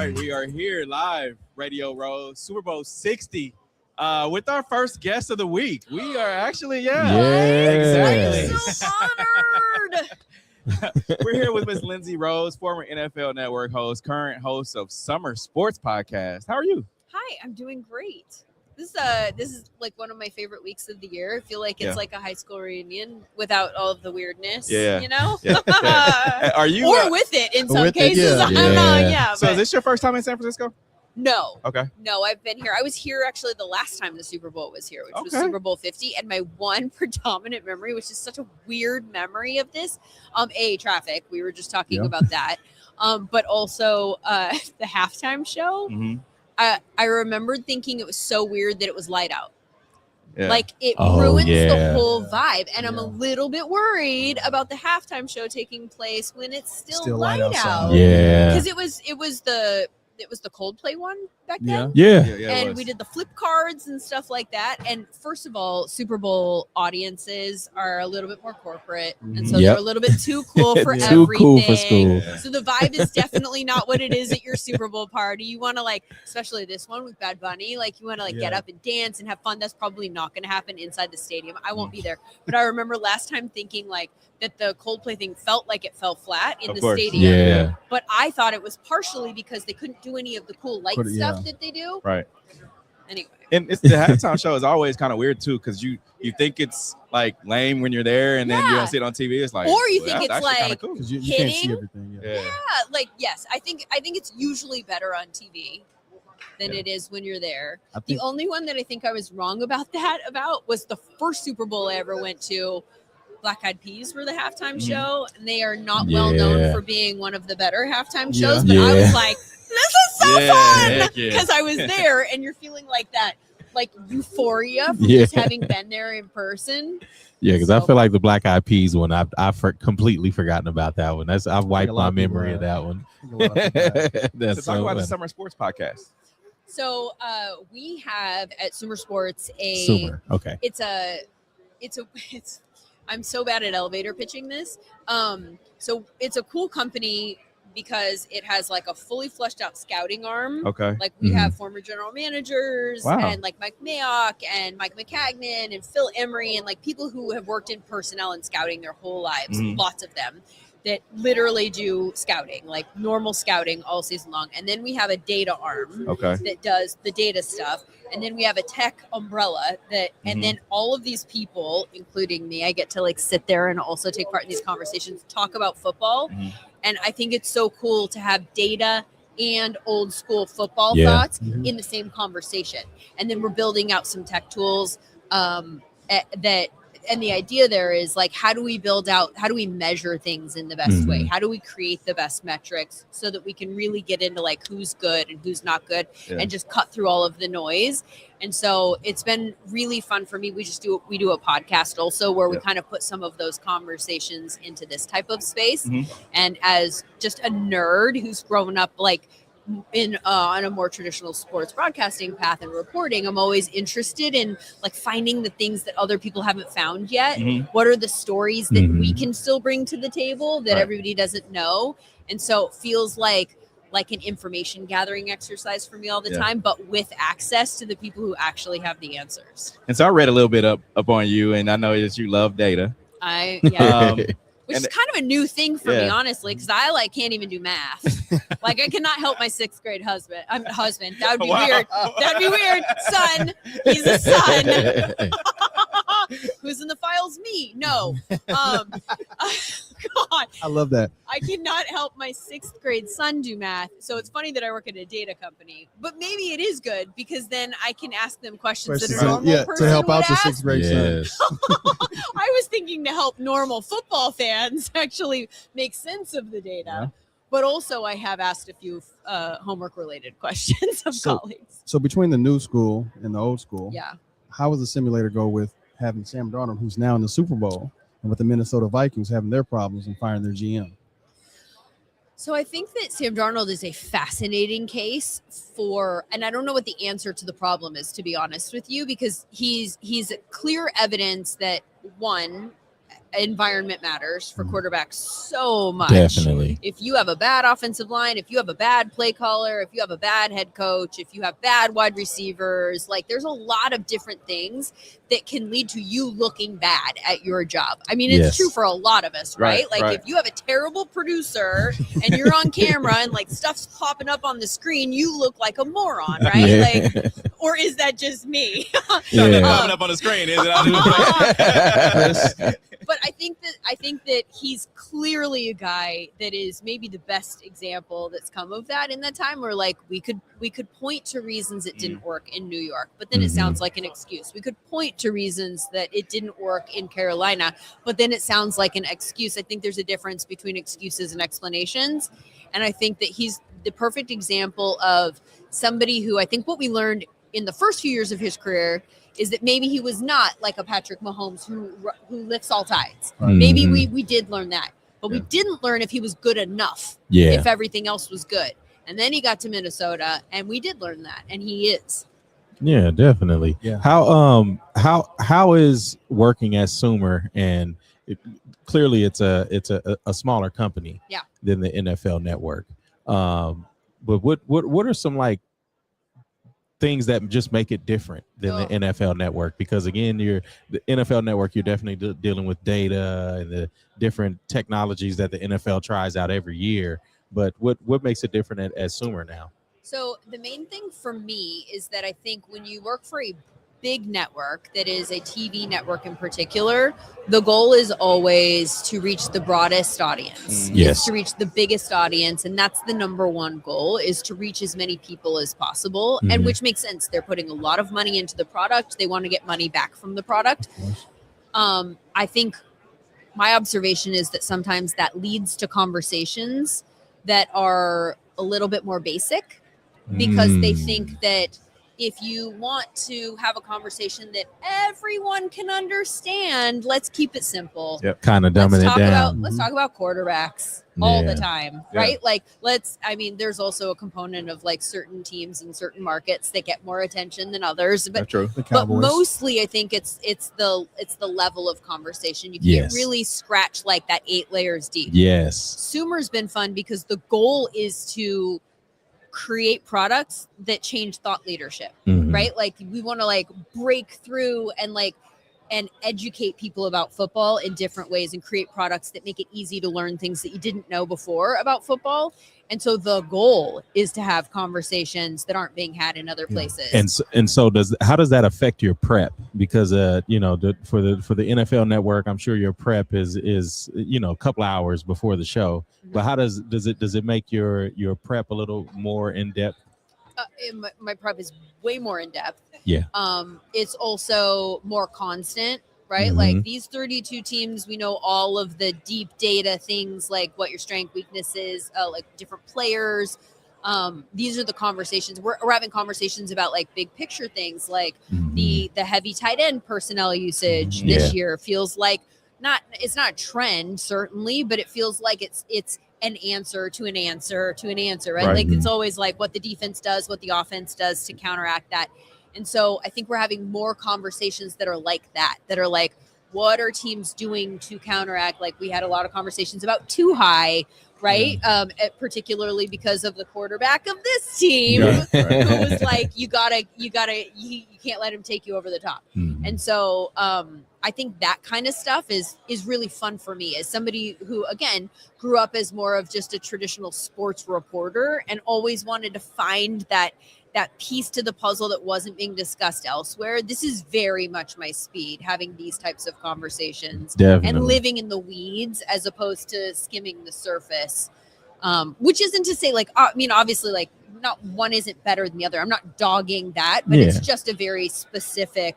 right, we are here live, Radio Row, Super Bowl 60, with our first guest of the week. We are actually, exactly. I'm so honored. We're here with Miss Lindsey Rhodes, former NFL Network host, current host of Summer Sports Podcast. How are you? Hi, I'm doing great. This is like one of my favorite weeks of the year. I feel like it's like a high school reunion without all of the weirdness. You know? Are you or with it in some cases? I don't know. So is this your first time in San Francisco? No. Okay. No, I've been here. I was here actually the last time the Super Bowl was here, which was Super Bowl 50. And my one predominant memory, which is such a weird memory of this, traffic. We were just talking about that. But also the halftime show. Mm-hmm. I remembered thinking it was so weird that it was light out. Yeah. Like it ruins the whole vibe. And I'm a little bit worried about the halftime show taking place when it's still light out. Yeah. Because it was the Coldplay one back then. And we did the flip cards and stuff like that. And first of all, Super Bowl audiences are a little bit more corporate. And so they're a little bit too cool for everything. Too cool for school. So the vibe is definitely not what it is at your Super Bowl party. You want to especially this one with Bad Bunny, you want to get up and dance and have fun. That's probably not going to happen inside the stadium. I won't be there. But I remember last time thinking that the Coldplay thing felt like it fell flat in the stadium. Yeah. But I thought it was partially because they couldn't do any of the cool light stuff that they do. Right. Anyway. And it's the halftime show is always kind of weird too, because you think it's lame when you're there and then you don't see it on TV. It's or you think it's cool. You hitting. can't see everything. Yes, I think it's usually better on TV than it is when you're there. The only one that I think I was wrong about was the first Super Bowl I ever went to. Black Eyed Peas were the halftime show, and they are not well known for being one of the better halftime shows. But I was like, this is so fun because I was there, and you're feeling like that, euphoria from just having been there in person. Yeah, because I feel like the Black Eyed Peas one, I've completely forgotten about that one. I've wiped my memory of that one. Let's talk about the Summer Sports Podcast. So we have at Summer Sports Summer. Okay. It's I'm so bad at elevator pitching this. So it's a cool company because it has a fully fleshed out scouting arm. Okay. We have former general managers and Mike Mayock and Mike McCagnon and Phil Emery and people who have worked in personnel and scouting their whole lives, lots of them that literally do scouting, normal scouting all season long. And then we have a data arm that does the data stuff. And then we have a tech umbrella and then all of these people, including me, I get to sit there and also take part in these conversations, talk about football. And I think it's so cool to have data and old school football thoughts in the same conversation. And then we're building out some tech tools and the idea there is how do we measure things in the best way? How do we create the best metrics so that we can really get into who's good and who's not good and just cut through all of the noise? And so it's been really fun for me. We do a podcast also where we kind of put some of those conversations into this type of space. And as just a nerd who's grown up in on a more traditional sports broadcasting path and reporting, I'm always interested in finding the things that other people haven't found yet. What are the stories that we can still bring to the table that everybody doesn't know? And so it feels like an information gathering exercise for me all the time, but with access to the people who actually have the answers. And so I read a little bit up on you, and I know that you love data. Which is kind of a new thing for me, honestly, because I can't even do math. I cannot help my 6th grade husband. That would be weird. That'd be weird. Son. He's a son. Who's in the files? Me. No. God. I love that. I cannot help my 6th grade son do math. So it's funny that I work at a data company. But maybe it is good because then I can ask them questions that a normal person to help would out your ask. 6th grade son. I was thinking to help normal football fans actually make sense of the data. Yeah. But also I have asked a few homework-related questions of colleagues. So between the new school and the old school, how does the simulator go with having Sam Darnold, who's now in the Super Bowl, and with the Minnesota Vikings having their problems and firing their GM? So I think that Sam Darnold is a fascinating case and I don't know what the answer to the problem is, to be honest with you, because he's clear evidence that, one, environment matters for quarterbacks so much. Definitely. If you have a bad offensive line, if you have a bad play caller, if you have a bad head coach, if you have bad wide receivers, like there's a lot of different things that can lead to you looking bad at your job. I mean, it's true for a lot of us, right? Like if you have a terrible producer and you're on camera and like stuff's popping up on the screen, you look like a moron, right? Like, or is that just me? Popping up on the screen, is it? But I think that he's clearly a guy that is maybe the best example that's come of that in that time, where like we could point to reasons it didn't work in New York, but then it sounds like an excuse. We could point to reasons that it didn't work in Carolina, but then it sounds like an excuse. I think there's a difference between excuses and explanations, and I think that he's the perfect example of somebody who, I think what we learned in the first few years of his career is that maybe he was not like a Patrick Mahomes who lifts all tides. Maybe we did learn that, but we didn't learn if he was good enough, if everything else was good. And then he got to Minnesota, and we did learn that, and he is. Yeah, definitely. Yeah. How is working at Sumer, and clearly it's a smaller company than the NFL Network. But what are some like things that just make it different than the NFL Network? Because again, the NFL Network, you're definitely dealing with data and the different technologies that the NFL tries out every year. But what makes it different at Sumer now? So the main thing for me is that I think when you work for a big network that is a TV network in particular, the goal is always to reach the broadest audience. It's to reach the biggest audience, and that's the number one goal, is to reach as many people as possible. And which makes sense. They're putting a lot of money into the product. They want to get money back from the product. I think my observation is that sometimes that leads to conversations that are a little bit more basic, because they think that if you want to have a conversation that everyone can understand, let's keep it simple. Kind of dumbing it down. Let's talk about quarterbacks all the time, right? Like there's also a component of like certain teams in certain markets that get more attention than others. But, that's true. But mostly I think it's the level of conversation. You can't really scratch like that 8 layers deep. Sumer's been fun because the goal is to create products that change thought leadership, right? Like we want to like break through and educate people about football in different ways and create products that make it easy to learn things that you didn't know before about football. And so the goal is to have conversations that aren't being had in other places. And so how does that affect your prep? Because for the NFL Network, I'm sure your prep is a couple hours before the show. But how does it make your prep a little more in depth? My prep is way more in depth. It's also more constant, right? Like these 32 teams, we know all of the deep data things, like what your strength, weaknesses, like different players. These are the conversations we're having conversations about, like big picture things, like the heavy tight end personnel usage this year feels like it's not a trend certainly, but it feels like it's an answer to an answer to an answer, right? Like it's always like what the defense does, what the offense does to counteract that. And so I think we're having more conversations that are like that are like, what are teams doing to counteract? Like we had a lot of conversations about too high, right? Particularly because of the quarterback of this team who was like, you can't let him take you over the top. And so I think that kind of stuff is really fun for me as somebody who, again, grew up as more of just a traditional sports reporter and always wanted to find that piece to the puzzle that wasn't being discussed elsewhere. This is very much my speed, having these types of conversations and living in the weeds as opposed to skimming the surface, which isn't to say like, I mean, obviously like not one isn't better than the other. I'm not dogging that, but it's just a very specific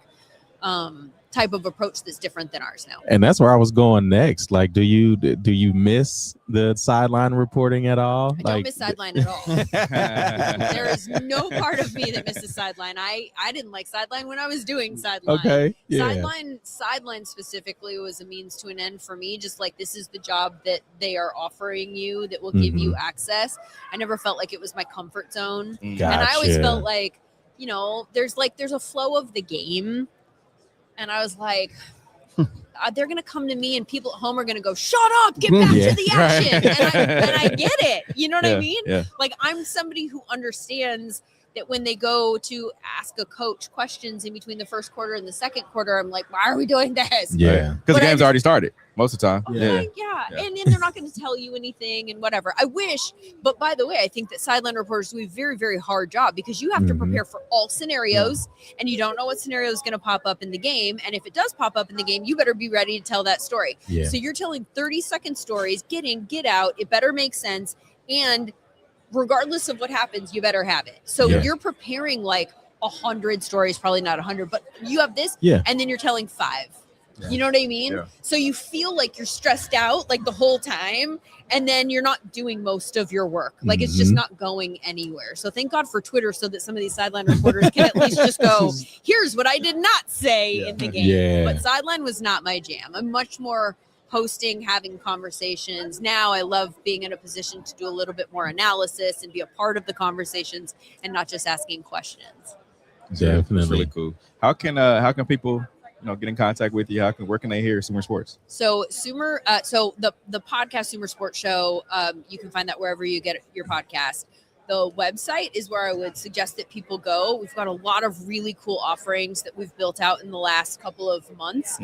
type of approach that's different than ours now. And that's where I was going next. Like, do you miss the sideline reporting at all? I don't miss sideline at all. There is no part of me that misses sideline. I didn't like sideline when I was doing sideline. Okay. Yeah. Sideline specifically was a means to an end for me. Just like, this is the job that they are offering you that will give you access. I never felt like it was my comfort zone. Gotcha. And I always felt like, there's a flow of the game. And I was like, they're going to come to me and people at home are going to go, shut up, get back to the action. And I get it. You know what I mean? Yeah. Like, I'm somebody who understands that when they go to ask a coach questions in between the first quarter and the second quarter, I'm like, why are we doing this? Yeah. Because the game's already started most of the time. Okay, yeah. And then they're not going to tell you anything and whatever. I wish, but by the way, I think that sideline reporters do a very, very hard job because you have to prepare for all scenarios and you don't know what scenario is going to pop up in the game. And if it does pop up in the game, you better be ready to tell that story. Yeah. So you're telling 30-second stories, get in, get out. It better make sense. And regardless of what happens, you better have it. So you're preparing like 100 stories, probably not 100, but you have this, and then you're telling 5. Yeah. You know what I mean? Yeah. So you feel like you're stressed out like the whole time, and then you're not doing most of your work. Like it's just not going anywhere. So thank God for Twitter, so that some of these sideline reporters can at least just go, here's what I did not say in the game. Yeah. But sideline was not my jam. I'm much more hosting, having conversations. Now I love being in a position to do a little bit more analysis and be a part of the conversations and not just asking questions. Definitely. That's really cool. How can people get in contact with you? Where can they hear Sumer Sports? So Sumer, so the podcast Sumer Sports Show, you can find that wherever you get your podcast. The website is where I would suggest that people go. We've got a lot of really cool offerings that we've built out in the last couple of months,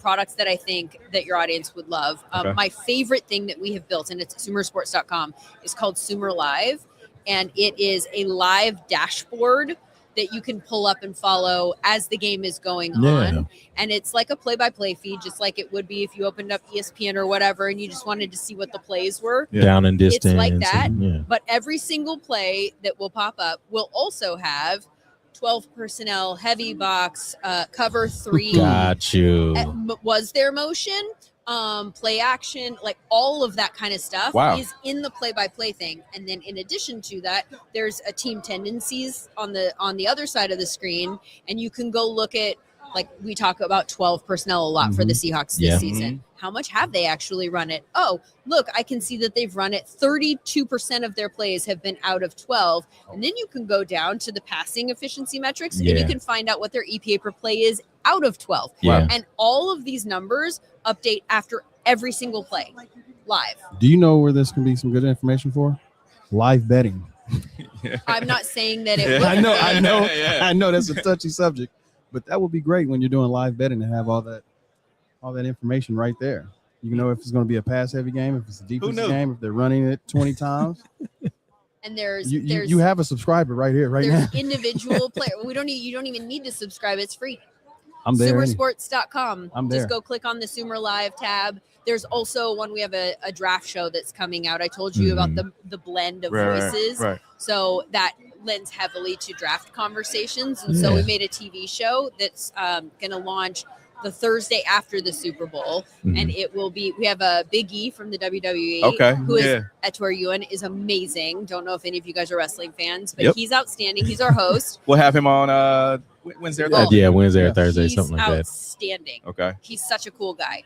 products that I think that your audience would love. My favorite thing that we have built, and it's at sumersports.com, is called Sumer Live. And it is a live dashboard that you can pull up and follow as the game is going on. And it's like a play-by-play feed, just like it would be if you opened up ESPN or whatever and you just wanted to see what the plays were. Down and distance. It's like that. But every single play that will pop up will also have 12 personnel, heavy box, cover 3. Got you. Was there motion? Play action, like all of that kind of stuff is in the play-by-play thing. And then in addition to that, there's a team tendencies on the other side of the screen, and you can go look at, like we talk about 12 personnel a lot for the Seahawks this season. How much have they actually run it? Oh, look, I can see that they've run it. 32% of their plays have been out of 12. And then you can go down to the passing efficiency metrics and you can find out what their EPA per play is out of 12. And all of these numbers update after every single play live. Do you know where this can be some good information for? Live betting. I'm not saying that it would. I know that's a touchy subject, but that would be great when you're doing live betting to have all that information right there. You know if it's going to be a pass heavy game, if it's a defensive game, if they're running it 20 times. And there's you have a subscriber right here, right now. Individual player. You don't even need to subscribe. It's free. I'm there. Sumersports.com. I'm there. Just go click on the Sumer Live tab. There's also we have a draft show that's coming out. I told you about the blend of voices. Right. So that lends heavily to draft conversations. And so we made a TV show that's going to launch the Thursday after the Super Bowl. And it will be, we have a Big E from the WWE who is Etor Ewan, is amazing. Don't know if any of you guys are wrestling fans, but he's outstanding. He's our host. We'll have him on Wednesday or Thursday. Wednesday or Thursday, something like that. Outstanding. Okay. He's such a cool guy.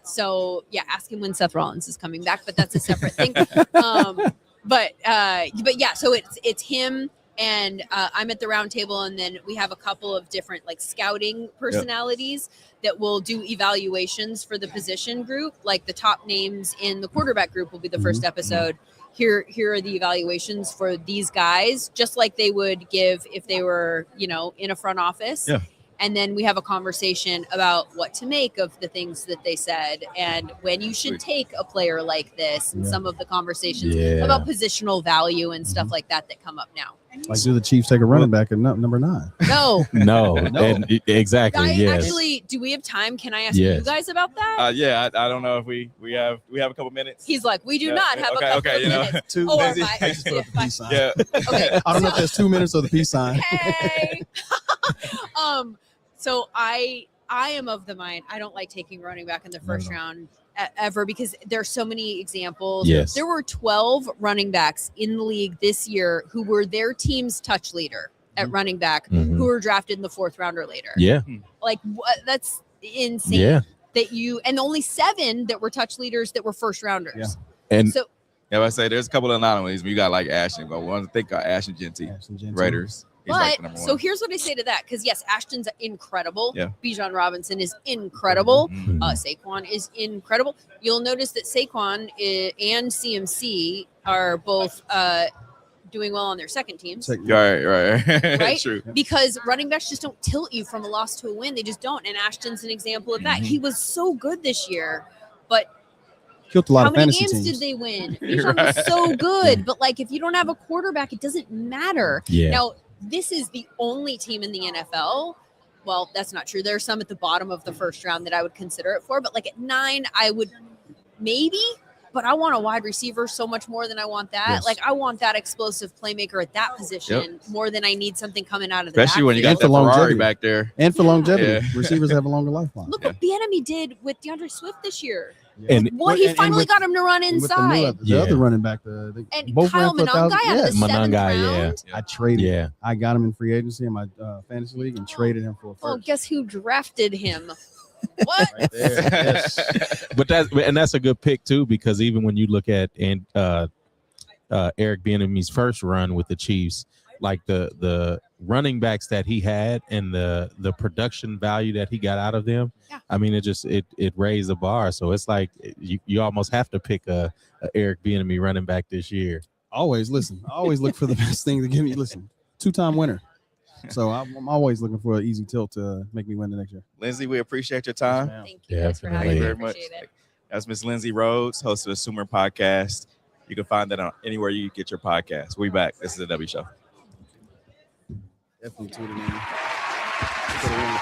So ask him when Seth Rollins is coming back, but that's a separate thing. But yeah, so it's him. And I'm at the round table, and then we have a couple of different like scouting personalities that will do evaluations for the position group. Like the top names in the quarterback group will be the first episode. Here are the evaluations for these guys, just like they would give if they were, in a front office. Yeah. And then we have a conversation about what to make of the things that they said and when you should take a player like this and some of the conversations about positional value and stuff like that come up now. Like, do the Chiefs take a running back at number 9? No. No. Exactly. Actually, do we have time? Can I ask you guys about that? I don't know if we have a couple minutes. He's like, we do not have a couple of minutes. 2 minutes. Okay. I don't know if there's 2 minutes or the peace sign. Hey. So I am of the mind, I don't like taking running back in the first round ever because there's so many examples. Yes. There were 12 running backs in the league this year who were their team's touch leader at running back who were drafted in the 4th round or later. Yeah. Like what? That's insane. Yeah. And only 7 that were touch leaders that were first rounders. Yeah. And so I say there's a couple of anomalies. You got like Ashton, but one to think Ashton Genty, Raiders. But so here's what I say to that, because yes, Ashton's incredible. Yeah. Bijan Robinson is incredible. Mhm. Saquon is incredible. You'll notice that Saquon and CMC are both doing well on their second teams. Right. True. Because running backs just don't tilt you from a loss to a win. They just don't. And Ashton's an example of that. He was so good this year, but killed a lot how of many fantasy games teams. did they win? Bijan was so good, but like if you don't have a quarterback, it doesn't matter. Yeah. Now, this is the only team in the NFL. Well, that's not true. There are some at the bottom of the first round that I would consider it for, but like at 9, I would maybe, but I want a wide receiver so much more than I want that. Yes. Like I want that explosive playmaker at that position more than I need something coming out of the Especially when you backfield. got the Ferrari longevity. back there. And for longevity, Yeah. receivers have a longer lifeline. Look what the enemy did with DeAndre Swift this year. And What he finally with- got him to run and with inside. the other running back, the And both Kyle ran for 1,000. Monangai out of the Yes. 7th Monangai, round. I traded. yeah. I got him in free agency in my fantasy league and traded him for a Oh, first. guess who drafted him? What? Right there. Yes. But that's a good pick too, because even when you look at Eric Bieniemy's first run with the Chiefs, like the running backs that he had and the production value that he got out of them, I mean, it raised the bar. So it's like you almost have to pick a Eric Bieniemy running back this year. Always listen. I always look for the best thing to give me. Listen, 2-time winner. So I'm always looking for an easy tilt to make me win the next year. Lindsey, we appreciate your time. Thank you guys for having Definitely. me. Thank you I very much. appreciate it. That's Miss Lindsey Rhodes, host of the Sumer Podcast. You can find that on anywhere you get your podcast. We'll be back. This is the W Show. Definitely tuning in.